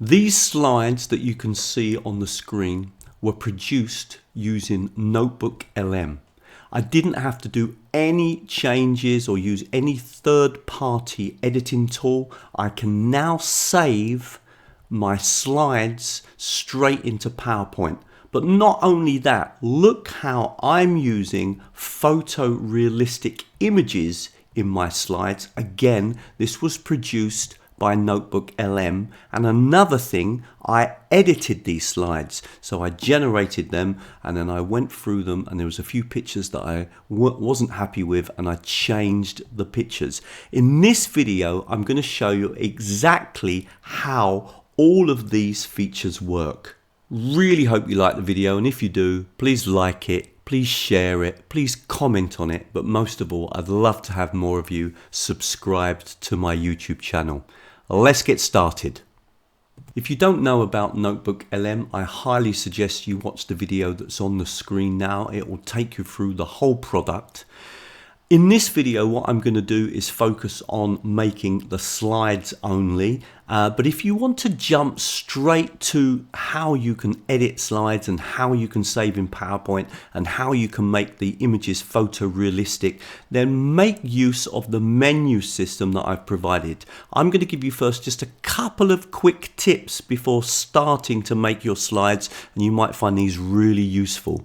These slides that you can see on the screen were produced using NotebookLM. I didn't have to do any changes or use any third-party editing tool. I can now save my slides straight into PowerPoint. But not only that, look how I'm using photorealistic images in my slides. Again, this was produced by NotebookLM. And another thing, I edited these slides. So I generated them and then I went through them, and there was a few pictures that I wasn't happy with, and I changed the pictures. In this video, I'm going to show you exactly how all of these features work. Really hope you like the video, and if you do, please like it, please share it, please comment on it, but most of all, I'd love to have more of you subscribed to my YouTube channel. Let's get started. If you don't know about NotebookLM, I highly suggest you watch the video that's on the screen now. It will take you through the whole product. In this video, what I'm going to do is focus on making the slides only. But if you want to jump straight to how you can edit slides and how you can save in PowerPoint and how you can make the images photorealistic, then make use of the menu system that I've provided. I'm going to give you first just a couple of quick tips before starting to make your slides, and you might find these really useful.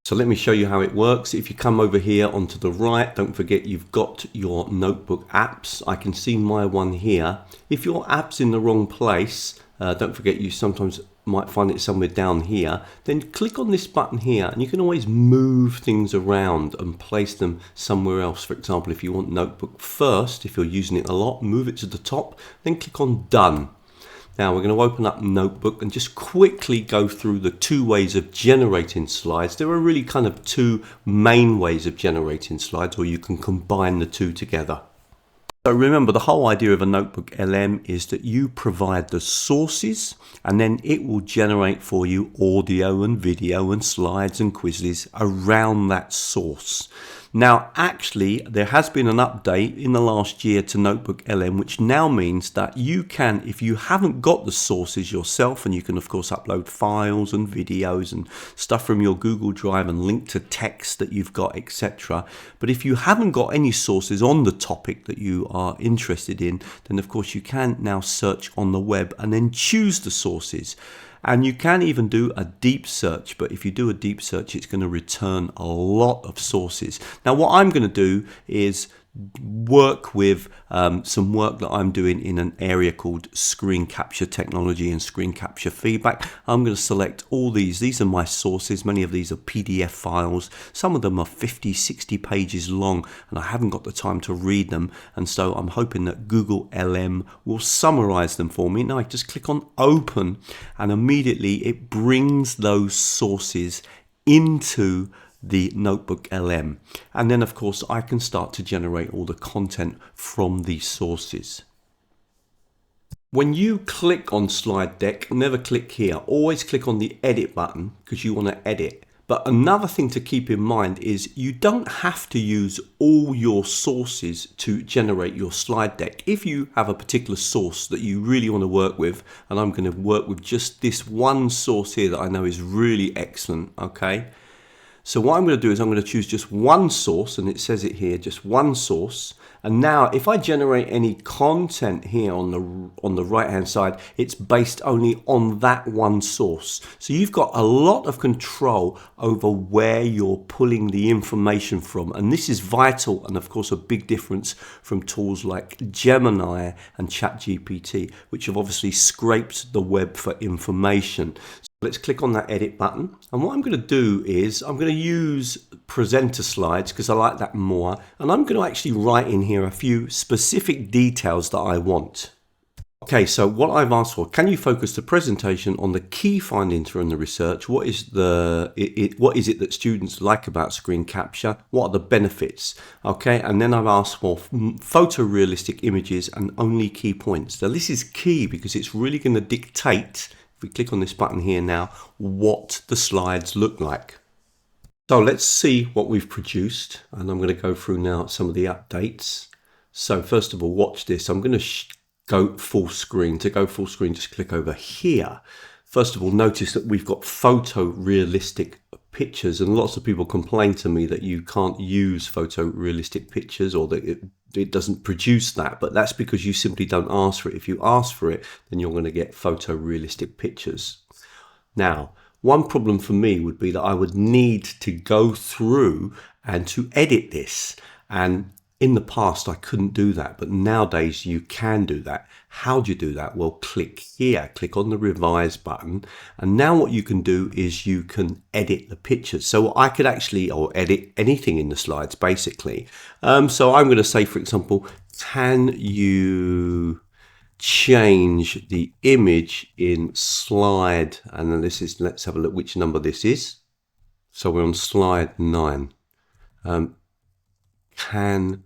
So let me show you how it works. If you come over here onto the right, don't forget you've got your notebook apps. I can see my one here. If your app's in the wrong place, don't forget you sometimes might find it somewhere down here, then click on this button here and you can always move things around and place them somewhere else. For example, if you want Notebook first, if you're using it a lot, move it to the top, then click on Done. Now we're going to open up Notebook and just quickly go through the two ways of generating slides. There are really kind of two main ways of generating slides, or you can combine the two together. So remember, the whole idea of a NotebookLM is that you provide the sources and then it will generate for you audio and video and slides and quizzes around that source. Now, actually, there has been an update in the last year to NotebookLM, which now means that you can, if you haven't got the sources yourself, and you can of course upload files and videos and stuff from your Google Drive and link to text that you've got, etc. But if you haven't got any sources on the topic that you are interested in, then of course you can now search on the web and then choose the sources. And you can even do a deep search, but if you do a deep search, it's going to return a lot of sources. Now, what I'm going to do is work with some work that I'm doing in an area called screen capture technology and screen capture feedback. I'm going to select all these. These are my sources. Many of these are PDF files. Some of them are 50, 60 pages long, and I haven't got the time to read them. And so I'm hoping that Google LM will summarize them for me. Now I just click on Open, and immediately it brings those sources into the NotebookLM, and then of course I can start to generate all the content from these sources. When you click on slide deck, never click here, always click on the edit button because you want to edit. But another thing to keep in mind is you don't have to use all your sources to generate your slide deck. If you have a particular source that you really want to work with, and I'm going to work with just this one source here that I know is really excellent, okay? So what I'm going to do is I'm going to choose just one source, and it says it here, just one source. And now if I generate any content here on the right hand side, it's based only on that one source. So you've got a lot of control over where you're pulling the information from. And this is vital, and of course a big difference from tools like Gemini and ChatGPT, which have obviously scraped the web for information. Let's click on that edit button, and what I'm going to do is I'm going to use presenter slides because I like that more, and I'm going to actually write in here a few specific details that I want. Okay, so what I've asked for, can you focus the presentation on the key findings from the research? What is it that students like about screen capture? What are the benefits? Okay, and then I've asked for photorealistic images and only key points. Now this is key because it's really going to dictate, if we click on this button here now, what the slides look like. So let's see what we've produced, and I'm going to go through now some of the updates. So first of all, watch this. I'm going to go full screen. To go full screen, just click over here. First of all, notice that we've got photorealistic pictures, and lots of people complain to me that you can't use photorealistic pictures, or that it doesn't produce that, but that's because you simply don't ask for it. If you ask for it, then you're going to get photorealistic pictures. Now, one problem for me would be that I would need to go through and to edit this, and in the past I couldn't do that, but nowadays you can do that. How do you do that? Well, click here, click on the revise button, and now what you can do is you can edit the pictures. So I could actually, or edit anything in the slides basically. So I'm going to say, for example, can you change the image in slide, and then this is, let's have a look which number this is. So we're on slide 9. Can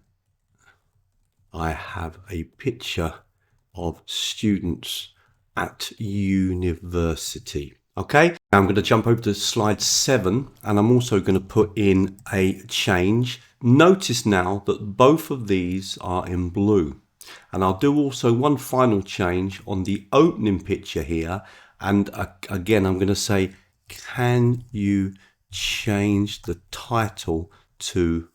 I have a picture of students at university? Okay, I'm going to jump over to slide 7, and I'm also going to put in a change. Notice now that both of these are in blue, and I'll do also one final change on the opening picture here. And again, I'm going to say, can you change the title to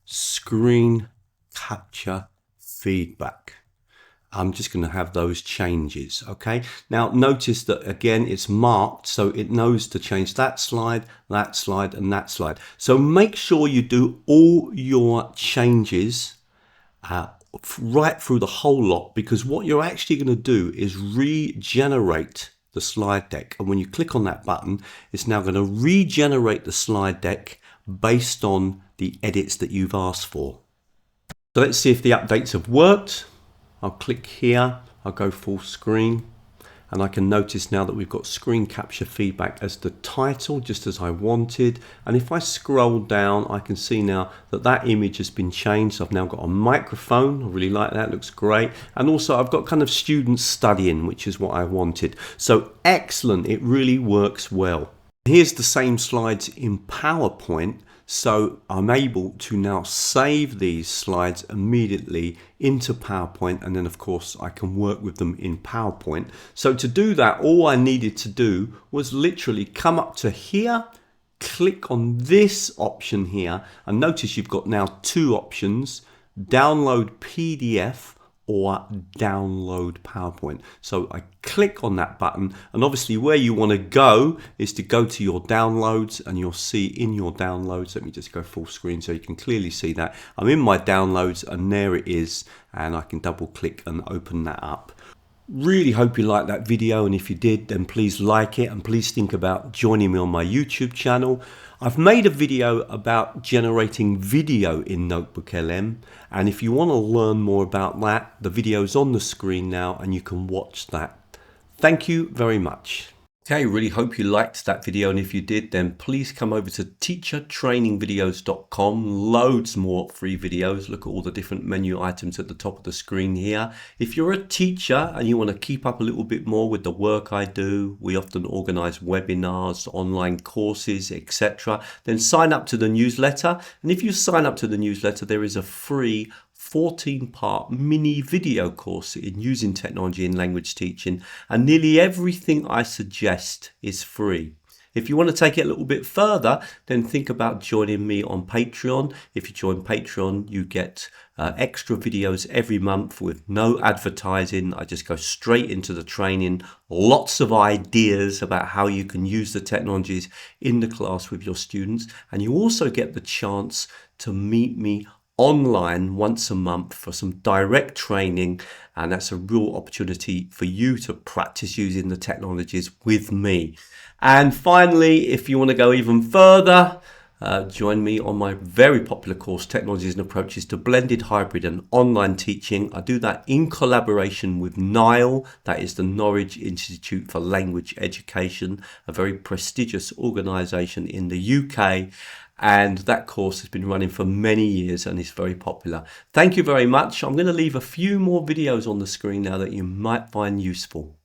screen capture feedback? I'm just going to have those changes. Okay, now notice that again it's marked, so it knows to change that slide, and that slide. So make sure you do all your changes right through the whole lot, because what you're actually going to do is regenerate the slide deck. And when you click on that button, it's now going to regenerate the slide deck based on the edits that you've asked for. So let's see if the updates have worked. I'll click here, I'll go full screen, and I can notice now that we've got screen capture feedback as the title, just as I wanted. And if I scroll down, I can see now that that image has been changed. I've now got a microphone. I really like that, looks great. And also I've got kind of students studying, which is what I wanted. So excellent, it really works well. Here's the same slides in PowerPoint. So I'm able to now save these slides immediately into PowerPoint, and then of course I can work with them in PowerPoint. So to do that, all I needed to do was literally come up to here, click on this option here, and notice you've got now two options: download PDF or download PowerPoint. So I click on that button, and obviously where you want to go is to go to your downloads, and you'll see in your downloads, let me just go full screen so you can clearly see that. I'm in my downloads, and there it is, and I can double click and open that up. Really hope you liked that video, and if you did, then please like it, and please think about joining me on my YouTube channel. I've made a video about generating video in NotebookLM, and if you want to learn more about that, the video's on the screen now and you can watch that. Thank you very much. Okay, really hope you liked that video, and if you did, then please come over to teachertrainingvideos.com. Loads more free videos. Look at all the different menu items at the top of the screen here. If you're a teacher and you want to keep up a little bit more with the work I do, we often organize webinars, online courses, etc., then sign up to the newsletter. And if you sign up to the newsletter, there is a free 14-part mini video course in using technology in language teaching, and nearly everything I suggest is free. If you want to take it a little bit further, then think about joining me on Patreon. If you join Patreon, you get extra videos every month with no advertising. I just go straight into the training, lots of ideas about how you can use the technologies in the class with your students, and you also get the chance to meet me online once a month for some direct training, and that's a real opportunity for you to practice using the technologies with me. And finally, if you want to go even further, join me on my very popular course, Technologies and Approaches to Blended, Hybrid and Online Teaching. I do that in collaboration with NILE, that is the Norwich Institute for Language Education, a very prestigious organisation in the UK. And that course has been running for many years and is very popular. Thank you very much. I'm going to leave a few more videos on the screen now that you might find useful.